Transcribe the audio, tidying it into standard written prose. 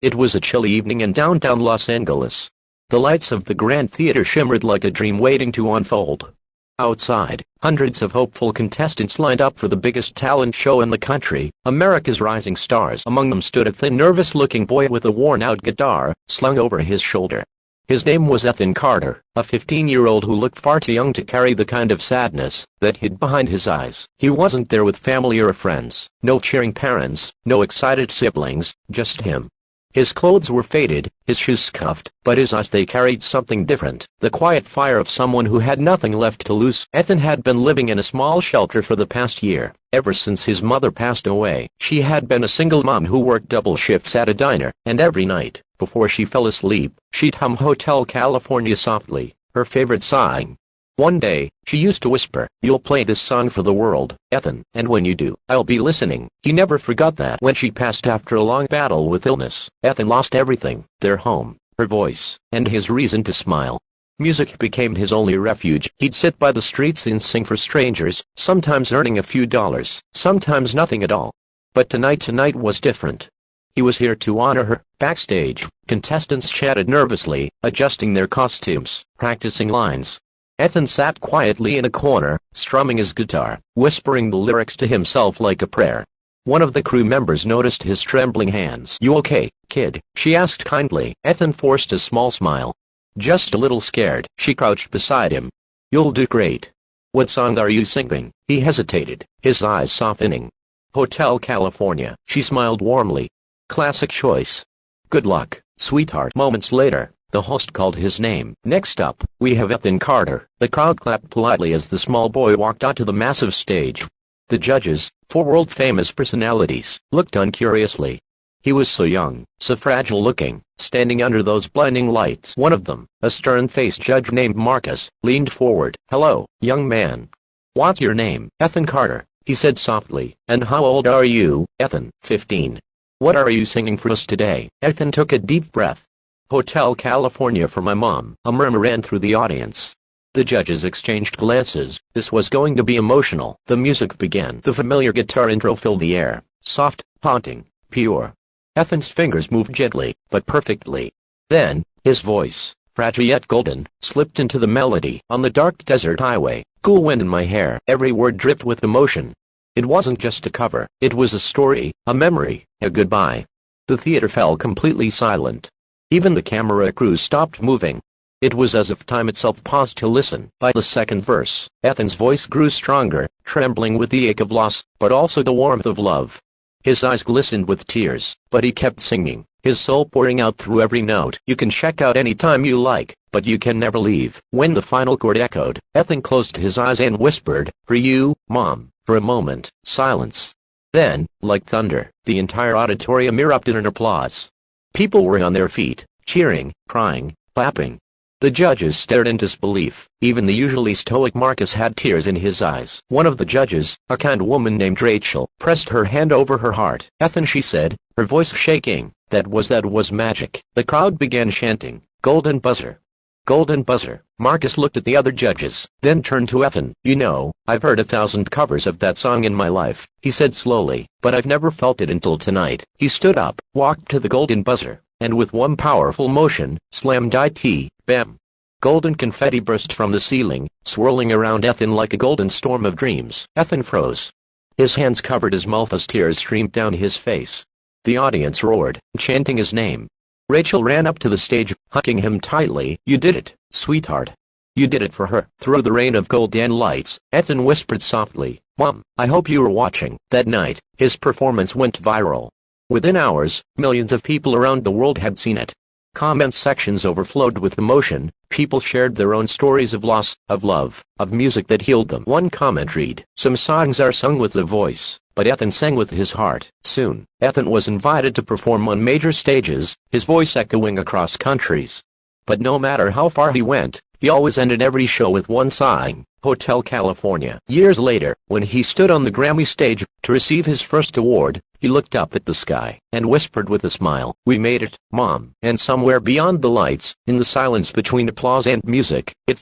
It was a chilly evening in downtown Los Angeles. The lights of the Grand Theater shimmered like a dream waiting to unfold. Outside, hundreds of hopeful contestants lined up for the biggest talent show in the country, America's Rising Stars. Among them stood a thin, nervous-looking boy with a worn-out guitar slung over his shoulder. His name was Ethan Carter, a 15-year-old who looked far too young to carry the kind of sadness that hid behind his eyes. He wasn't there with family or friends, no cheering parents, no excited siblings, just him. His clothes were faded, his shoes scuffed, but his eyes, they carried something different, the quiet fire of someone who had nothing left to lose. Ethan had been living in a small shelter for the past year. Ever since his mother passed away, she had been a single mom who worked double shifts at a diner, and every night, before she fell asleep, she'd hum Hotel California softly, her favorite song. One day, she used to whisper, "You'll play this song for the world, Ethan, and when you do, I'll be listening." He never forgot that. When she passed after a long battle with illness, Ethan lost everything, their home, her voice, and his reason to smile. Music became his only refuge. He'd sit by the streets and sing for strangers, sometimes earning a few dollars, sometimes nothing at all. But tonight was different. He was here to honor her. Backstage, contestants chatted nervously, adjusting their costumes, practicing lines. Ethan sat quietly in a corner, strumming his guitar, whispering the lyrics to himself like a prayer. One of the crew members noticed his trembling hands. "You okay, kid?" she asked kindly. Ethan forced a small smile. "Just a little scared." She crouched beside him. "You'll do great." "What song are you singing?" He hesitated, his eyes softening. "Hotel California." She smiled warmly. "Classic choice. Good luck, sweetheart." Moments later, the host called his name. "Next up, we have Ethan Carter." The crowd clapped politely as the small boy walked onto the massive stage. The judges, 4 world-famous personalities, looked on curiously. He was so young, so fragile-looking, standing under those blinding lights. One of them, a stern-faced judge named Marcus, leaned forward. "Hello, young man. What's your name?" "Ethan Carter," he said softly. "And how old are you?" "Ethan, 15. "What are you singing for us today?" Ethan took a deep breath. "Hotel California for my mom." A murmur ran through the audience. The judges exchanged glances. This was going to be emotional. The music began. The familiar guitar intro filled the air, soft, haunting, pure. Ethan's fingers moved gently, but perfectly. Then, his voice, fragile yet golden, slipped into the melody. "On the dark desert highway, cool wind in my hair." Every word dripped with emotion. It wasn't just a cover. It was a story, a memory, a goodbye. The theater fell completely silent. Even the camera crew stopped moving. It was as if time itself paused to listen. By the second verse, Ethan's voice grew stronger, trembling with the ache of loss, but also the warmth of love. His eyes glistened with tears, but he kept singing, his soul pouring out through every note. "You can check out any time you like, but you can never leave." When the final chord echoed, Ethan closed his eyes and whispered, "For you, Mom." For a moment, silence. Then, like thunder, the entire auditorium erupted in applause. People were on their feet, cheering, crying, clapping. The judges stared in disbelief. Even the usually stoic Marcus had tears in his eyes. One of the judges, a kind woman named Rachel, pressed her hand over her heart. "Ethan," she said, her voice shaking, that was magic." The crowd began chanting, "Golden buzzer. Golden buzzer." Marcus looked at the other judges, then turned to Ethan. "You know, I've heard 1,000 covers of that song in my life," he said slowly, "but I've never felt it until tonight." He stood up, walked to the golden buzzer, and with one powerful motion, slammed it. Bam! Golden confetti burst from the ceiling, swirling around Ethan like a golden storm of dreams. Ethan froze. His hands covered his mouth as tears streamed down his face. The audience roared, chanting his name. Rachel ran up to the stage, hugging him tightly. "You did it, sweetheart. You did it for her." Through the rain of golden lights, Ethan whispered softly, "Mom, I hope you were watching." That night, his performance went viral. Within hours, millions of people around the world had seen it. Comment sections overflowed with emotion. People shared their own stories of loss, of love, of music that healed them. One comment read, "Some songs are sung with the voice, but Ethan sang with his heart." Soon, Ethan was invited to perform on major stages, his voice echoing across countries. But no matter how far he went, he always ended every show with one song, Hotel California. Years later, when he stood on the Grammy stage to receive his first award, he looked up at the sky and whispered with a smile, "We made it, Mom." And somewhere beyond the lights, in the silence between applause and music, it